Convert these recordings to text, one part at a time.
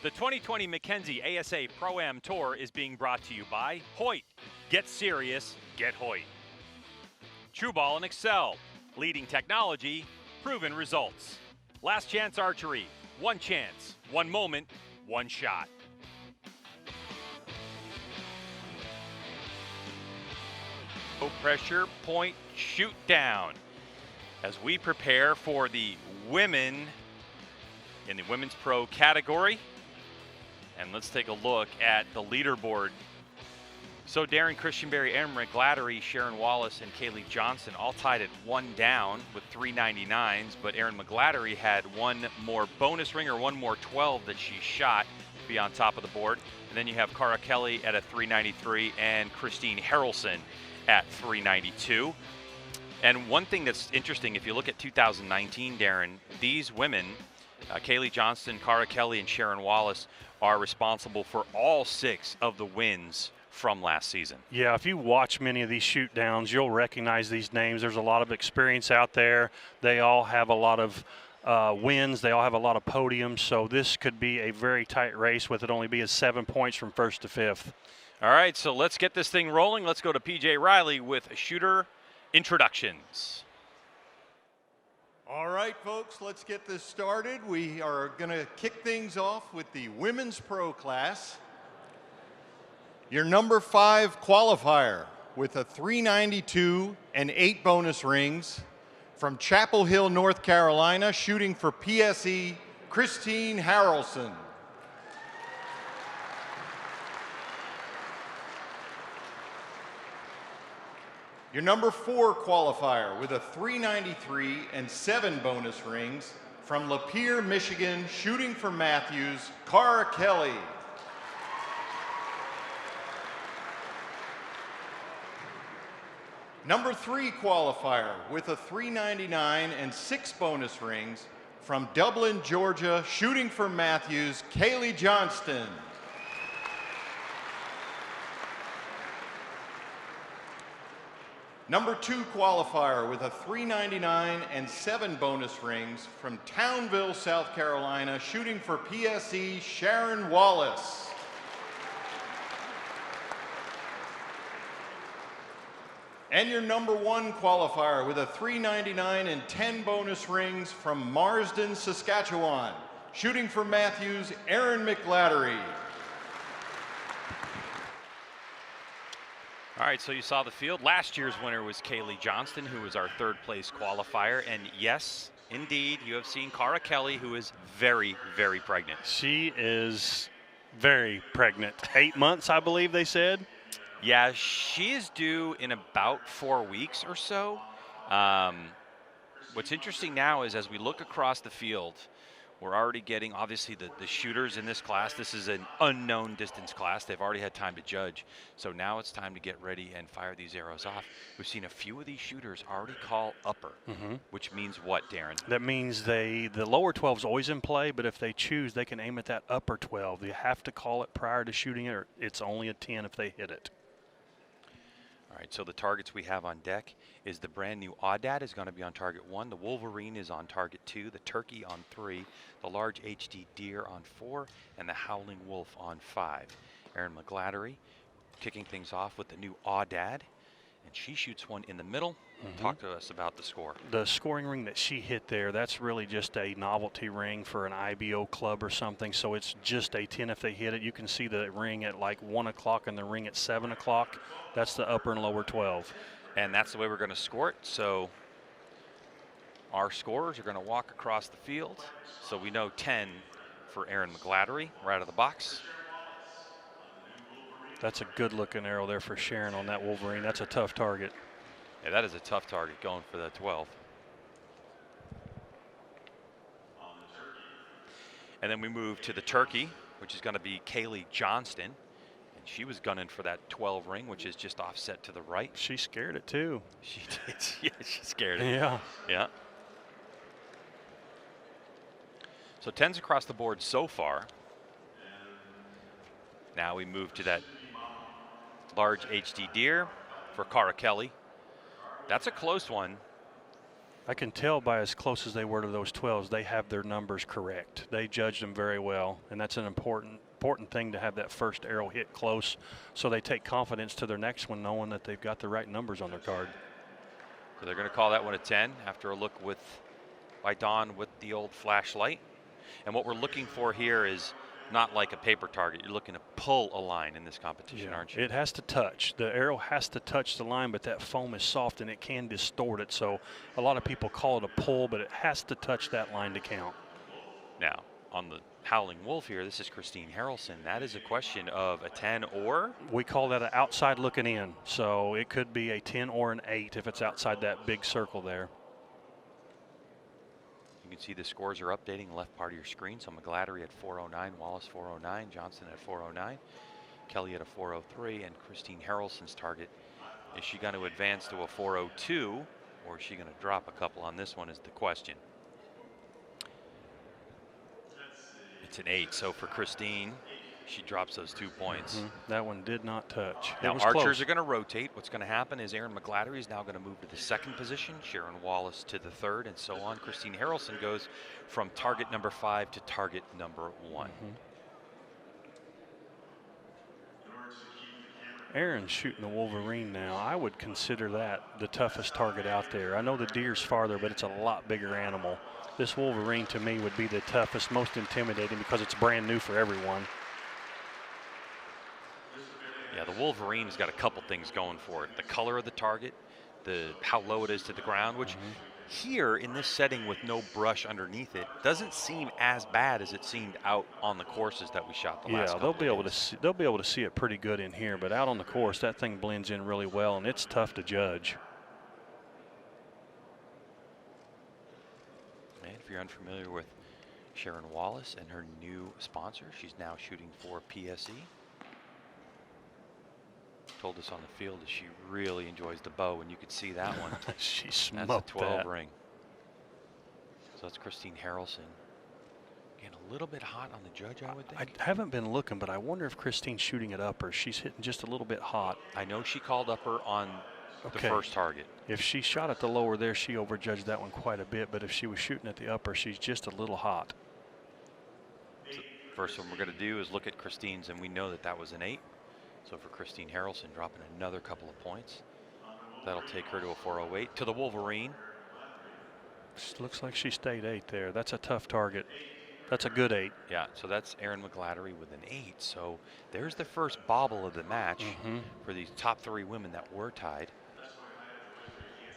The 2020 Mackenzie ASA Pro-Am Tour is being brought to you by Hoyt. Get serious, get Hoyt. True Ball and Excel. Leading technology, proven results. Last Chance Archery. One chance, one moment, one shot. Low pressure point shoot down. As we prepare for the women in the Women's Pro category. And let's take a look at the leaderboard. So Darren Christianberry, Erin McGladdery, Sharon Wallace, and Kailey Johnston all tied at 1 down with 399s, but Erin McGladdery had one more bonus ring or one more 12 that she shot to be on top of the board. And then you have Cara Kailey at a 393 and Christine Harrelson at 392. And one thing that's interesting, if you look at 2019, Darren, these women, Kailey Johnston, Cara Kailey, and Sharon Wallace, are responsible for all 6 of the wins from last season. Yeah, if you watch many of these shoot downs, you'll recognize these names. There's a lot of experience out there. They all have a lot of wins. They all have a lot of podiums. So this could be a very tight race with it only being 7 points from 1st to 5th. All right, so let's get this thing rolling. Let's go to PJ Riley with shooter introductions. All right, folks, let's get this started. We are going to kick things off with the Women's Pro class. Your number 5 qualifier with a 392 and 8 bonus rings from Chapel Hill, North Carolina, shooting for PSE, Christine Harrelson. Your number 4 qualifier with a 393 and 7 bonus rings from Lapeer, Michigan, shooting for Matthews, Cara Kailey. Number 3 qualifier with a 399 and 6 bonus rings from Dublin, Georgia, shooting for Matthews, Kailey Johnston. Number 2 qualifier with a 399 and 7 bonus rings from Townville, South Carolina, shooting for PSE, Sharon Wallace. And your number 1 qualifier with a 399 and 10 bonus rings from Marsden, Saskatchewan, shooting for Matthews, Erin McGladdery. All right, so you saw the field. Last year's winner was Kailey Johnston, who was our 3rd place qualifier. And yes, indeed, you have seen Cara Kailey, who is very, very pregnant. She is very pregnant. 8 months, I believe they said. Yeah, she is due in about 4 weeks or so. What's interesting now is as we look across the field, we're already getting, obviously, the shooters in this class. This is an unknown distance class. They've already had time to judge. So now it's time to get ready and fire these arrows off. We've seen a few of these shooters already call upper, which means what, Darren? That means the lower 12 is always in play, but if they choose, they can aim at that upper 12. You have to call it prior to shooting it, or it's only a 10 if they hit it. All right, so the targets we have on deck is the brand new Aoudad is going to be on target 1. The Wolverine is on target 2. The Turkey on 3. The large HD Deer on 4. And the Howling Wolf on 5. Erin McGladdery kicking things off with the new Aoudad. And she shoots one in the middle. Talk to us about the score. The scoring ring that she hit there, that's really just a novelty ring for an IBO club or something. So it's just a 10 if they hit it. You can see the ring at like 1 o'clock and the ring at 7 o'clock. That's the upper and lower 12. And that's the way we're going to score it. So our scorers are going to walk across the field. So we know 10 for Erin McGladdery right out of the box. That's a good looking arrow there for Sharon on that Wolverine. That's a tough target. Yeah, that is a tough target going for the 12. And then we move to the Turkey, which is going to be Kailey Johnston. And she was gunning for that 12 ring, which is just offset to the right. She scared it too. She did. Yeah, she scared it. Yeah. Yeah. So 10s across the board so far. Now we move to that large HD Deer for Cara Kailey. That's a close one. I can tell by as close as they were to those 12s, they have their numbers correct. They judged them very well, and that's an important thing to have that first arrow hit close, so they take confidence to their next one, knowing that they've got the right numbers on their card. So they're going to call that one a 10 after a look by Dawn with the old flashlight. And what we're looking for here is not like a paper target. You're looking to pull a line in this competition, aren't you? It has to touch. The arrow has to touch the line, but that foam is soft and it can distort it. So a lot of people call it a pull, but it has to touch that line to count. Now, on the Howling Wolf here, this is Christine Harrelson. That is a question of a 10 or? We call that an outside looking in. So it could be a 10 or an 8 if it's outside that big circle there. You can see the scores are updating left part of your screen. So McGladdery at 409, Wallace 409, Johnston at 409, Kailey at a 403, and Christine Harrelson's target. Is she going to advance to a 402, or is she going to drop a couple on this one is the question. It's an 8, so for Christine, she drops those 2 points. That one did not touch. Now archers are going to rotate. What's going to happen is Erin McGladdery is now going to move to the 2nd position, Sharon Wallace to the 3rd, and so on. Christine Harrelson goes from target number 5 to target number 1. Erin's shooting the Wolverine now. I would consider that the toughest target out there. I know the deer's farther, but it's a lot bigger animal. This Wolverine to me would be the toughest, most intimidating because it's brand new for everyone. Yeah, the Wolverine's got a couple things going for it. The color of the target, how low it is to the ground, which here in this setting with no brush underneath it doesn't seem as bad as it seemed out on the courses that we shot the last couple they'll be able to see it pretty good in here, but out on the course that thing blends in really well and it's tough to judge. And if you're unfamiliar with Sharon Wallace and her new sponsor, she's now shooting for PSE. Told us on the field that she really enjoys the bow, and you could see that one. She smoked that's a 12 that. ring. So that's Christine Harrelson. Getting a little bit hot on the judge, I would think. I haven't been looking, but I wonder if Christine's shooting it upper. She's hitting just a little bit hot. I know she called upper on the first target. If she shot at the lower there, she overjudged that one quite a bit, but if she was shooting at the upper, she's just a little hot. So first one we're going to do is look at Christine's, and we know that that was an 8. So for Christine Harrelson, dropping another couple of points. That'll take her to a 408. To the Wolverine. Looks like she stayed 8 there. That's a tough target. That's a good 8. Yeah, so that's Erin McGladdery with an 8. So there's the first bobble of the match for these top 3 women that were tied.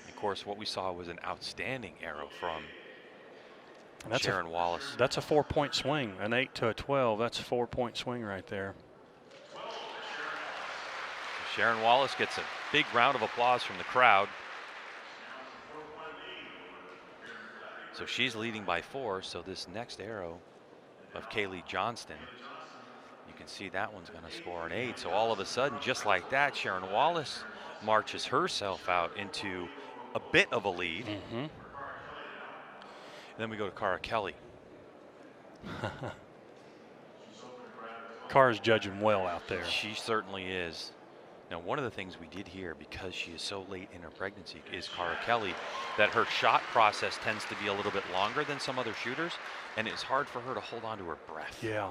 And of course, what we saw was an outstanding arrow from Sharon Wallace. That's a 4-point swing. An 8 to a 12. That's a 4-point swing right there. Sharon Wallace gets a big round of applause from the crowd. So she's leading by 4. So this next arrow of Kailey Johnston, you can see that one's going to score an 8. So all of a sudden, just like that, Sharon Wallace marches herself out into a bit of a lead. And then we go to Cara Kailey. Cara's judging well out there. She certainly is. Now, one of the things we did here, because she is so late in her pregnancy, is Cara Kailey, that her shot process tends to be a little bit longer than some other shooters, and it's hard for her to hold on to her breath. Yeah,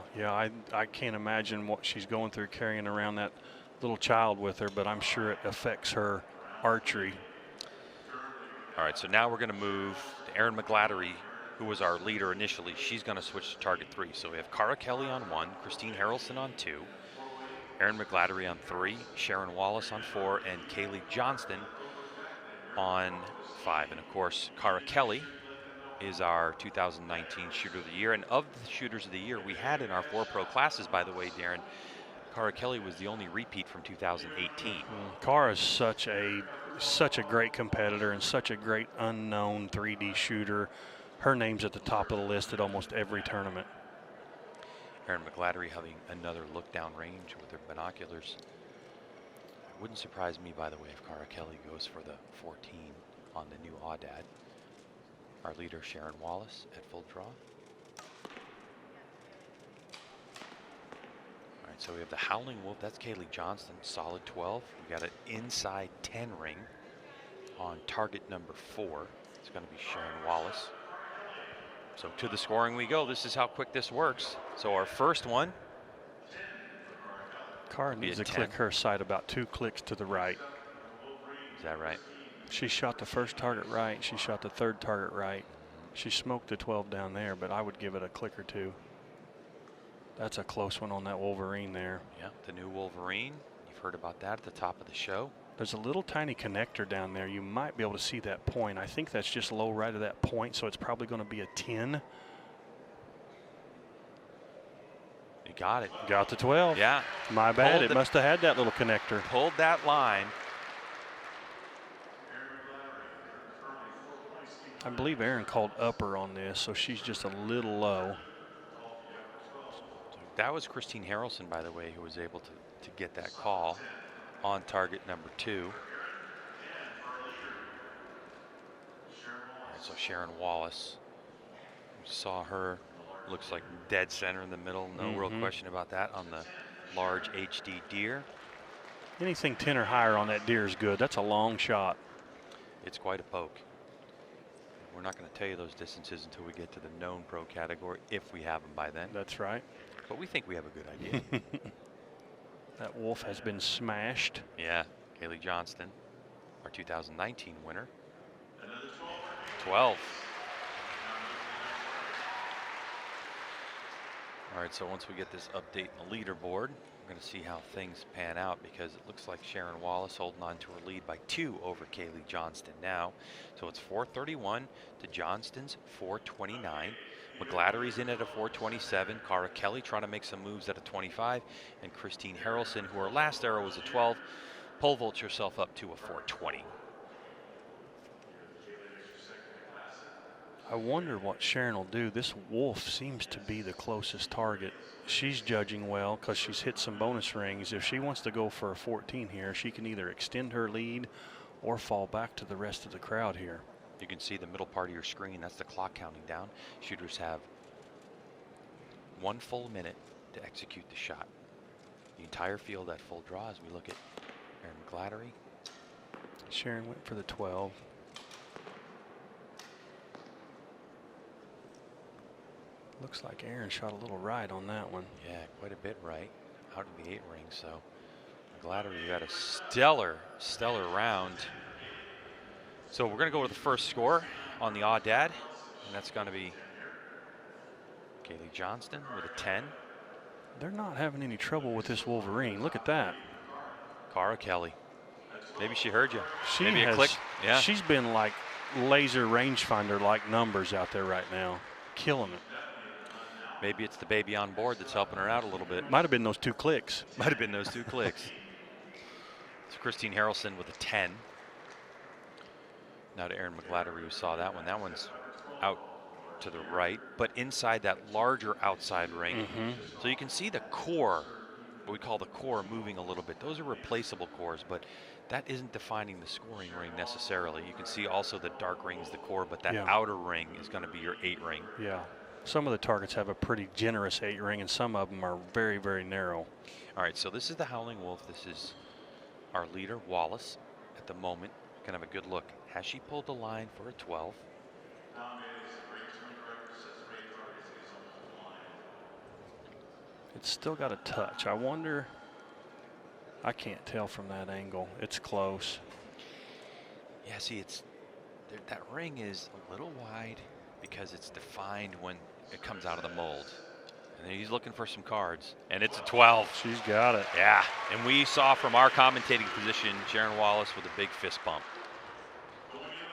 I can't imagine what she's going through carrying around that little child with her, but I'm sure it affects her archery. All right, so now we're going to move to Erin McGladdery, who was our leader initially. She's going to switch to target 3. So we have Cara Kailey on 1, Christine Harrelson on 2, Erin McGladdery on 3, Sharon Wallace on 4, and Kailey Johnston on 5. And of course, Cara Kailey is our 2019 Shooter of the Year. And of the Shooters of the Year we had in our 4 pro classes, by the way, Darren, Cara Kailey was the only repeat from 2018. Cara is such a great competitor and such a great unknown 3D shooter. Her name's at the top of the list at almost every tournament. Erin McGladdery having another look down range with her binoculars. It wouldn't surprise me, by the way, if Cara Kailey goes for the 14 on the new Audad. Our leader, Sharon Wallace, at full draw. All right, so we have the Howling Wolf. That's Kailey Johnston, solid 12. We got an inside 10 ring on target number 4. It's going to be Sharon Wallace. So to the scoring we go. This is how quick this works. So our first one. Cara needs to click her sight about 2 clicks to the right. Is that right? She shot the first target right. She shot the third target right. She smoked the 12 down there, but I would give it a click or 2. That's a close one on that Wolverine there. Yeah, the new Wolverine. You've heard about that at the top of the show. There's a little tiny connector down there. You might be able to see that point. I think that's just low right of that point, so it's probably going to be a 10. You got it. Got the 12. Yeah. My bad. It must have had that little connector. Pulled that line. I believe Erin called upper on this, so she's just a little low. That was Christine Harrelson, by the way, who was able to get that call on target number 2. Right, so Sharon Wallace, we saw her, looks like dead center in the middle. No real question about that on the large HD deer. Anything 10 or higher on that deer is good. That's a long shot. It's quite a poke. We're not going to tell you those distances until we get to the known pro category, if we have them by then. That's right. But we think we have a good idea. That wolf has been smashed. Yeah, Kailey Johnston, our 2019 winner. 12. All right, so once we get this update in the leaderboard, we're going to see how things pan out, because it looks like Sharon Wallace holding on to her lead by 2 over Kailey Johnston now. So it's 431 to Johnston's 429. McGladdery's in at a 427. Cara Kelly trying to make some moves at a 25. And Christine Harrelson, who her last arrow was a 12, pole vaults herself up to a 420. I wonder what Sharon will do. This wolf seems to be the closest target. She's judging well because she's hit some bonus rings. If she wants to go for a 14 here, she can either extend her lead or fall back to the rest of the crowd here. You can see the middle part of your screen. That's the clock counting down. Shooters have 1 full minute to execute the shot. The entire field at full draw as we look at Erin McGladdery. Sharon went for the 12. Looks like Erin shot a little right on that one. Yeah, quite a bit right. Out of the 8 ring, so McGladdery got a stellar round. So we're going to go with the first score on the Audad, and that's going to be Kailey Johnston with a 10. They're not having any trouble with this Wolverine. Look at that. Cara Kelly. Maybe she heard you. She Maybe has, a click. Yeah. She's been like laser rangefinder like numbers out there right now. Killing it. Maybe it's the baby on board that's helping her out a little bit. Might have been those 2 clicks. Might have been those 2 clicks. It's Christine Harrelson with a 10. Now to Erin McGladdery, who saw that one. That one's out to the right, but inside that larger outside ring. So you can see the core, what we call the core, moving a little bit. Those are replaceable cores, but that isn't defining the scoring ring necessarily. You can see also the dark ring is the core, but that outer ring is going to be your 8 ring. Yeah. Some of the targets have a pretty generous 8 ring, and some of them are very, very narrow. All right, so this is the Howling Wolf. This is our leader, Wallace, at the moment. Can have a good look. Has she pulled the line for a 12? It's still got a touch. I wonder, I can't tell from that angle. It's close. Yeah, see, that ring is a little wide because it's defined when it comes out of the mold. And he's looking for some cards, and it's a 12. She's got it. Yeah, and we saw from our commentating position, Sharon Wallace with a big fist bump.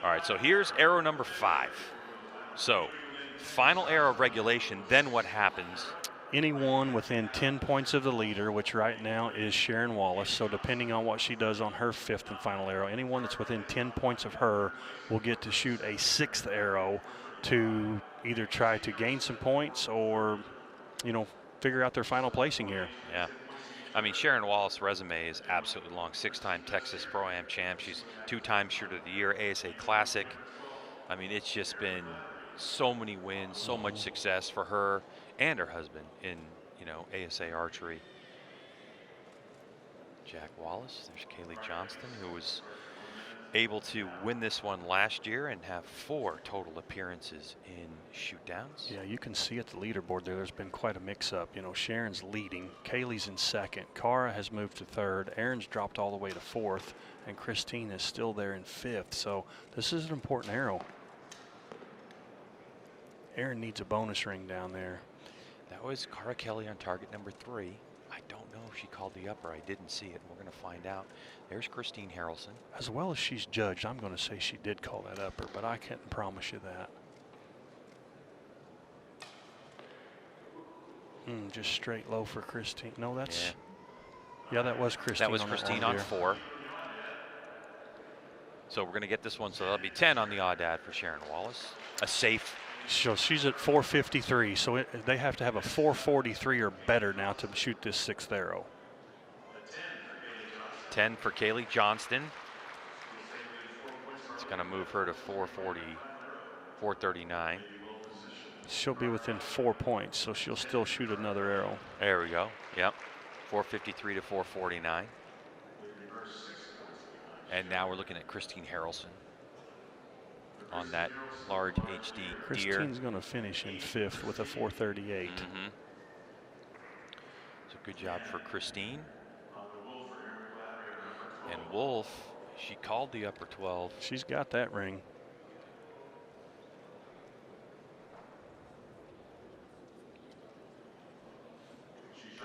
All right, so here's arrow number 5. So, final arrow of regulation, then what happens? Anyone within 10 points of the leader, which right now is Sharon Wallace, so depending on what she does on her 5th and final arrow, anyone that's within 10 points of her will get to shoot a 6th arrow to either try to gain some points or, you know, figure out their final placing here. Yeah. I mean, Sharon Wallace's resume is absolutely long. 6-time Texas Pro-Am champ. She's 2-time Shooter of the Year, ASA Classic. I mean, it's just been so many wins, so much success for her and her husband in, you know, ASA Archery. Jack Wallace, there's Kailey Johnston, who was able to win this one last year and have 4 total appearances in shoot downs. Yeah, you can see at the leaderboard there's been quite a mix-up. You know, Sharon's leading, Kailey's in second, Cara has moved to third, Erin's dropped all the way to fourth, and Christine is still there in fifth. So this is an important arrow. Erin needs a bonus ring down there. That was Cara Kelly on target number 3. I don't know if she called the upper. I didn't see it. We're going to find out. There's Christine Harrelson. As well as she's judged, I'm going to say she did call that upper, but I can't promise you that. Just straight low for Christine. No, that's... Yeah, that was Christine. That was Christine on 4. So we're going to get this one. So that'll be 10 on the odd-ad for Sharon Wallace. A safe. So she's at 453. So they have to have a 443 or better now to shoot this 6th arrow. 10 for Kailey Johnston. It's going to move her to 440, 439. She'll be within 4 points, so she'll still shoot another arrow. There we go. Yep. 453 to 449. And now we're looking at Christine Harrelson on that large HD deer. Christine's going to finish in 5th with a 438. So good job for Christine. And Wolf, she called the upper 12. She's got that ring.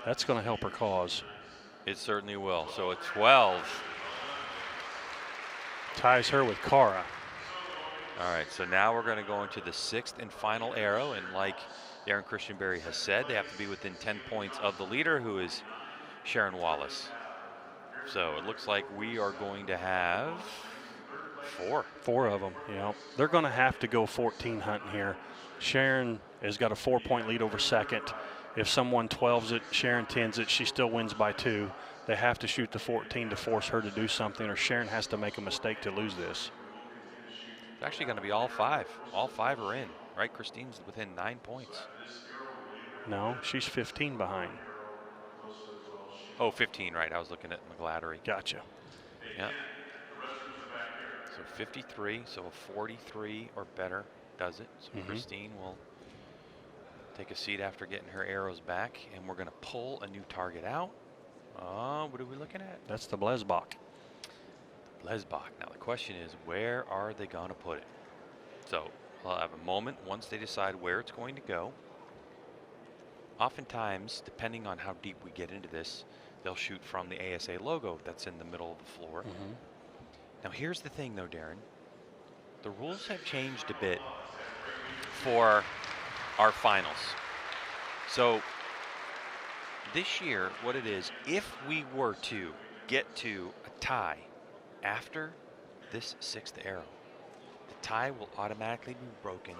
That's going to help her cause. It certainly will. So a 12. Ties her with Cara. All right, so now we're going to go into the 6th and final arrow. And like Erin Christianberry has said, they have to be within 10 points of the leader, who is Sharon Wallace. So it looks like we are going to have 4. 4 of them, yeah. They're going to have to go 14 hunting here. Sharon has got a 4-point lead over second. If someone 12s it, Sharon 10s it, she still wins by 2. They have to shoot the 14 to force her to do something, or Sharon has to make a mistake to lose this. It's actually going to be all 5. All 5 are in, right? Christine's within 9 points. No, she's 15 behind. Oh, 15, right. I was looking at McGladdery. Gotcha. Yeah. So 53, so a 43 or better does it. So Christine will take a seat after getting her arrows back, and we're going to pull a new target out. What are we looking at? That's the Blesbach. Blesbach. Now the question is, where are they going to put it? So I'll have a moment once they decide where it's going to go. Oftentimes, depending on how deep we get into this, they'll shoot from the ASA logo that's in the middle of the floor. Now here's the thing though, Darren. The rules have changed a bit for our finals. So this year, what it is, if we were to get to a tie after this 6th arrow, the tie will automatically be broken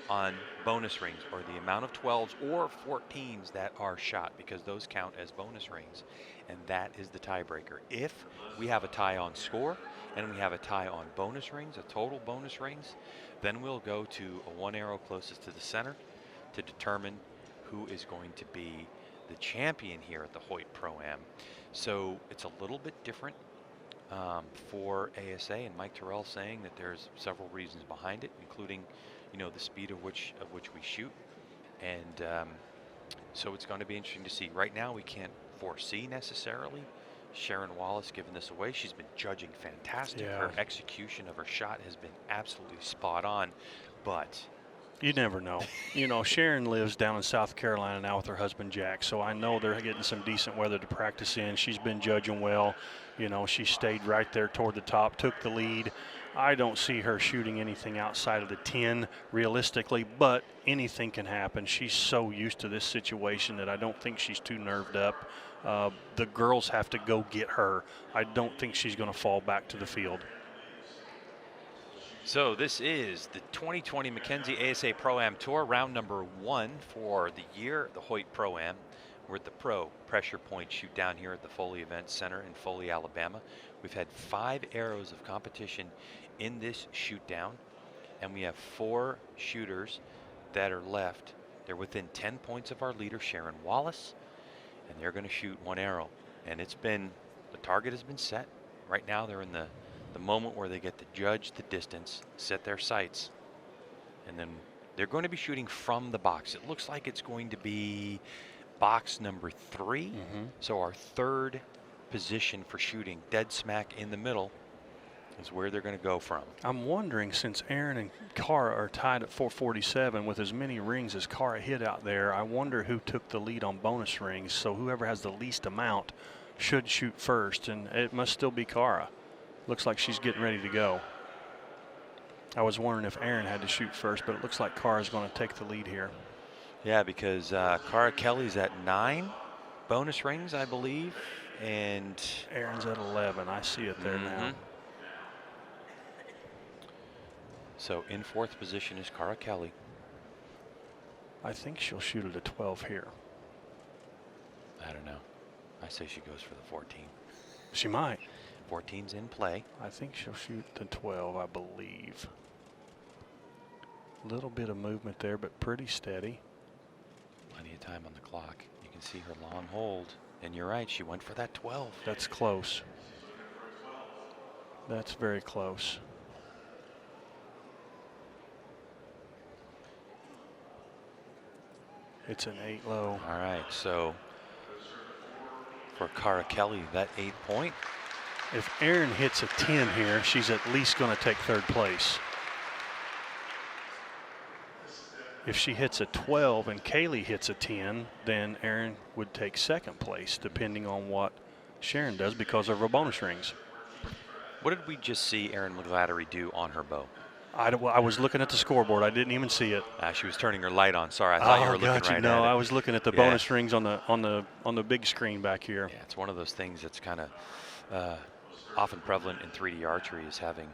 on bonus rings, or the amount of 12s or 14s that are shot, because those count as bonus rings, and that is the tiebreaker. If we have a tie on score and we have a tie on bonus rings, a total bonus rings, then we'll go to a 1 arrow closest to the center to determine who is going to be the champion here at the Hoyt Pro-Am. So it's a little bit different for ASA, and Mike Terrell saying that there's several reasons behind it, including, you know, the speed of which we shoot. And so it's going to be interesting to see. Right now we can't foresee necessarily Sharon Wallace giving this away. She's been judging fantastic. Yeah. Her execution of her shot has been absolutely spot on, but you never know. You know, Sharon lives down in South Carolina now with her husband Jack, so I know they're getting some decent weather to practice in. She's been judging well. You know, she stayed right there toward the top, took the lead. I don't see her shooting anything outside of the 10 realistically, but anything can happen. She's so used to this situation that I don't think she's too nerved up. The girls have to go get her. I don't think she's going to fall back to the field. So this is the 2020 Mackenzie ASA Pro-Am Tour, round number 1 for the year, the Hoyt Pro-Am. We're at the Pro Pressure Point Shoot down here at the Foley Event Center in Foley, Alabama. We've had 5 arrows of competition in this shoot down, and we have 4 shooters that are left. They're within 10 points of our leader, Sharon Wallace, and they're going to shoot 1 arrow. And it's been, the target has been set. Right now they're in the the moment where they get to judge the distance, set their sights, and then they're going to be shooting from the box. It looks like it's going to be box number 3. So our third position for shooting, dead smack in the middle, is where they're going to go from. I'm wondering, since Erin and Cara are tied at 447 with as many rings as Cara hit out there, I wonder who took the lead on bonus rings. So whoever has the least amount should shoot first, and it must still be Cara. Looks like she's getting ready to go. I was wondering if Erin had to shoot first, but it looks like Cara's going to take the lead here. Yeah, because Cara Kelly's at 9 bonus rings, I believe, and Erin's at 11. I see it there now. So in 4th position is Cara Kelly. I think she'll shoot at a 12 here. I don't know. I say she goes for the 14. She might. 14's in play. I think she'll shoot the 12, I believe. Little bit of movement there, but pretty steady. Plenty of time on the clock. You can see her long hold. And you're right, she went for that 12. That's close. That's very close. It's an 8 low. All right, so for Cara Kelly, that 8 point. If Erin hits a 10 here, she's at least going to take 3rd place. If she hits a 12 and Kailey hits a 10, then Erin would take 2nd place, depending on what Sharon does because of her bonus rings. What did we just see Erin McGladdery do on her bow? I was looking at the scoreboard. I didn't even see it. She was turning her light on. Sorry, I thought you were looking right at it. No, I was looking at the bonus rings on the big screen back here. Yeah, it's one of those things that's kind of often prevalent in 3D archery, is having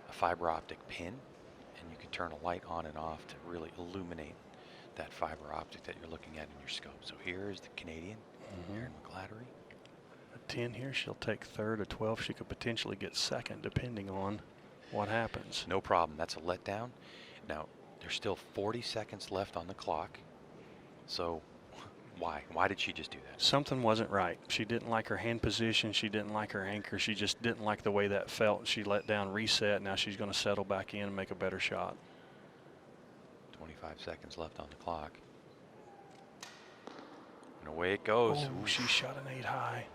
a fiber optic pin, and you can turn a light on and off to really illuminate that fiber optic that you're looking at in your scope. So here is the Canadian, Erin McGladdery. A 10 here, she'll take 3rd. A 12, she could potentially get 2nd, depending on what happens. No problem. That's a letdown. Now, there's still 40 seconds left on the clock. So why? Why did she just do that? Something wasn't right. She didn't like her hand position. She didn't like her anchor. She just didn't like the way that felt. She let down, reset. Now she's going to settle back in and make a better shot. 25 seconds left on the clock. And away it goes. Oh, she shot an 8 high.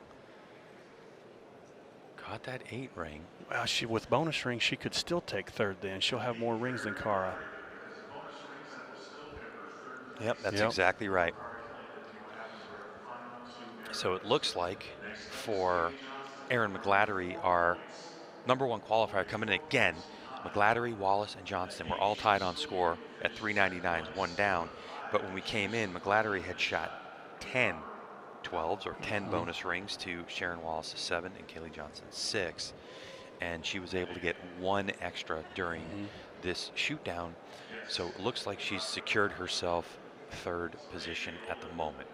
Got that 8 ring. Well, with bonus rings, she could still take 3rd then. She'll have more rings than Cara. Yep, that's exactly right. So it looks like for Erin McGladdery, our #1 qualifier coming in again, McGladdery, Wallace, and Johnston were all tied on score at 399, 1 down. But when we came in, McGladdery had shot 10 12s or 10 bonus rings to Sharon Wallace's 7 and Kailey Johnston's 6. And she was able to get 1 extra during this shoot down. So it looks like she's secured herself 3rd position at the moment.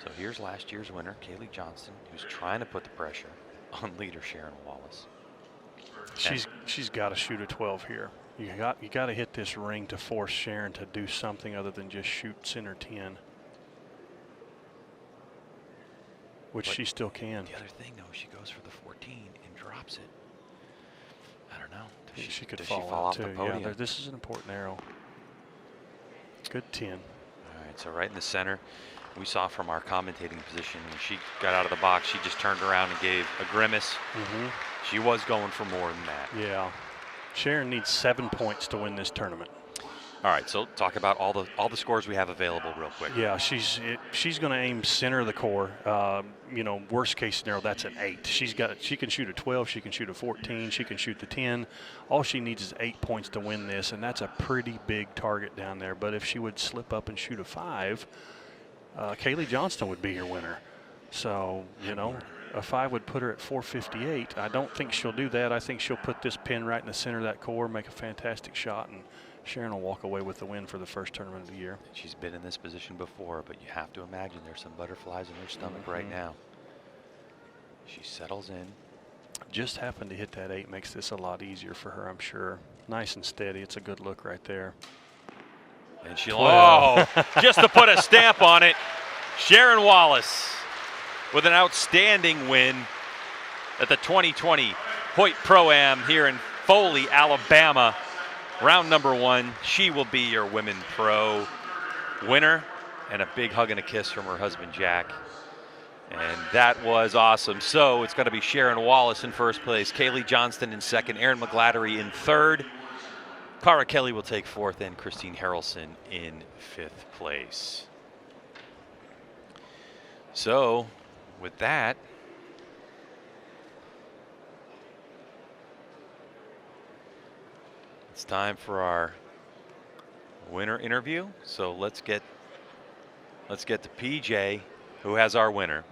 So here's last year's winner, Kailey Johnston, who's trying to put the pressure on leader Sharon Wallace. She's got to shoot a 12 here. You got to hit this ring to force Sharon to do something other than just shoot center 10. Which she still can. The other thing, though, she goes for the 14 and drops it. I don't know. She could does fall, she fall off too. the podium? Yeah, this is an important arrow. Good 10. All right, so right in the center, we saw from our commentating position, when she got out of the box, she just turned around and gave a grimace. She was going for more than that. Yeah. Sharon needs 7 points to win this tournament. All right, so talk about all the scores we have available real quick. Yeah, she's going to aim center of the core. You know, worst case scenario, that's an 8. She can shoot a 12, she can shoot a 14, she can shoot the 10. All she needs is 8 points to win this, and that's a pretty big target down there. But if she would slip up and shoot a 5, Kailey Johnston would be your winner. So, you know, a 5 would put her at 458. I don't think she'll do that. I think she'll put this pin right in the center of that core, make a fantastic shot, and Sharon will walk away with the win for the first tournament of the year. She's been in this position before, but you have to imagine there's some butterflies in her stomach right now. She settles in. Just happened to hit that 8 makes this a lot easier for her, I'm sure. Nice and steady. It's a good look right there. And she'll, just to put a stamp on it, Sharon Wallace with an outstanding win at the 2020 Hoyt Pro-Am here in Foley, Alabama. Round number 1. She will be your Women Pro winner. And a big hug and a kiss from her husband, Jack. And that was awesome. So it's going to be Sharon Wallace in first place, Kailey Johnston in second, Erin McGladdery in third. Cara Kelly will take fourth, and Christine Harrelson in fifth place. So with that, it's time for our winner interview. So let's get to PJ, who has our winner.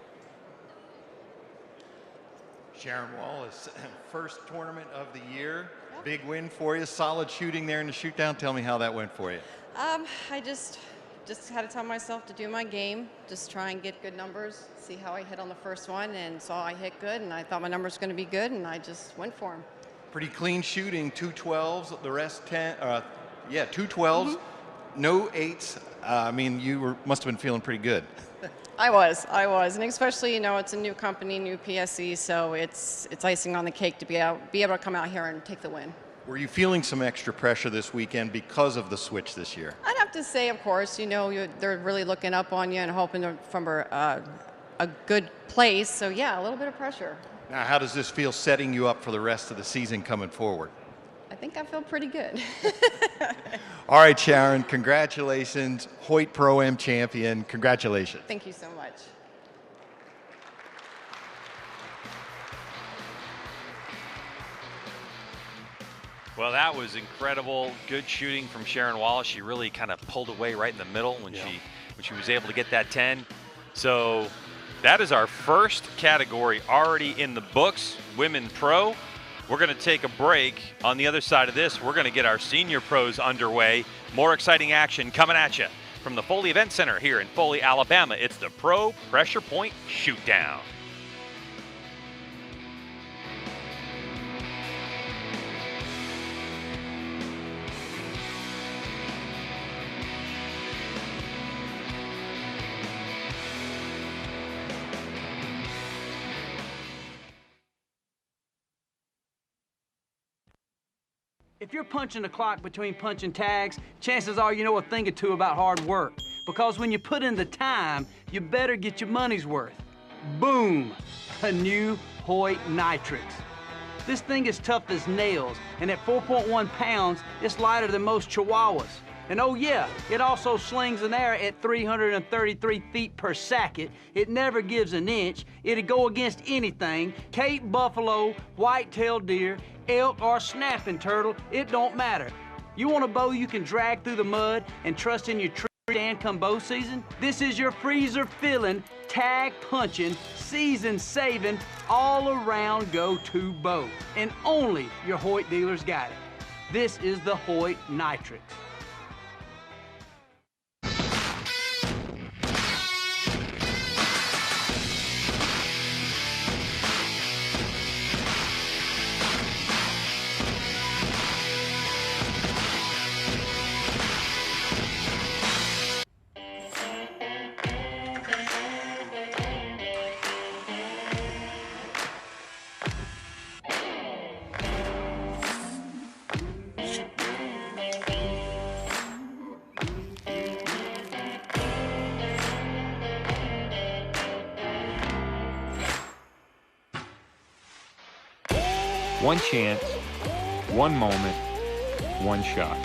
Sharon Wallace, first tournament of the year. Big win for you. Solid shooting there in the shoot down. Tell me how that went for you. I just had to tell myself to do my game, just try and get good numbers, see how I hit on the first one, and saw I hit good, and I thought my numbers were going to be good, and I just went for them. Pretty clean shooting, 2 12s, the rest 10, 2 12s, no 8s. I mean, you must have been feeling pretty good. I was, and especially, you know, it's a new company, new PSE, so it's icing on the cake to be able to come out here and take the win. Were you feeling some extra pressure this weekend because of the switch this year? I'd have to say, of course, you know, they're really looking up on you and hoping from a good place, so yeah, a little bit of pressure. Now, how does this feel setting you up for the rest of the season coming forward? I think I feel pretty good. All right, Sharon, congratulations. Hoyt Pro-Am champion. Congratulations. Thank you so much. Well, that was incredible. Good shooting from Sharon Wallace. She really kind of pulled away right in the middle when she was able to get that 10. So that is our first category already in the books, Women Pro. We're going to take a break. On the other side of this, we're going to get our senior pros underway. More exciting action coming at you from the Foley Event Center here in Foley, Alabama. It's the Pro Pressure Point Shoot Down. If you're punching the clock between punching tags, chances are you know a thing or two about hard work. Because when you put in the time, you better get your money's worth. Boom! A new Hoyt Nitrix. This thing is tough as nails, and at 4.1 pounds, it's lighter than most Chihuahuas. And oh yeah, it also slings in air at 333 feet per second. It never gives an inch. It'll go against anything, Cape buffalo, white-tailed deer, elk, or snapping turtle, it don't matter. You want a bow you can drag through the mud and trust in your tree stand come bow season? This is your freezer-filling, tag-punching, season-saving, all-around go-to bow. And only your Hoyt dealers got it. This is the Hoyt Nitrix. One chance, one moment, one shot.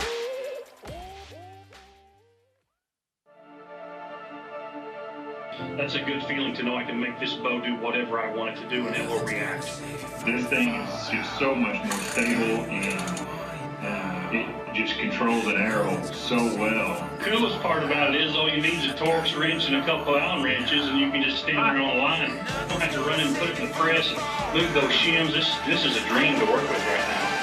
That's a good feeling to know I can make this bow do whatever I want it to do and it will react. This thing is just so much more stable and it just controls an arrow so well. Coolest part about it is all you need is a Torx wrench and a couple of Allen wrenches and you can just stand there on a line. Don't have to run and put it in the press and move those shims. This is a dream to work with right now.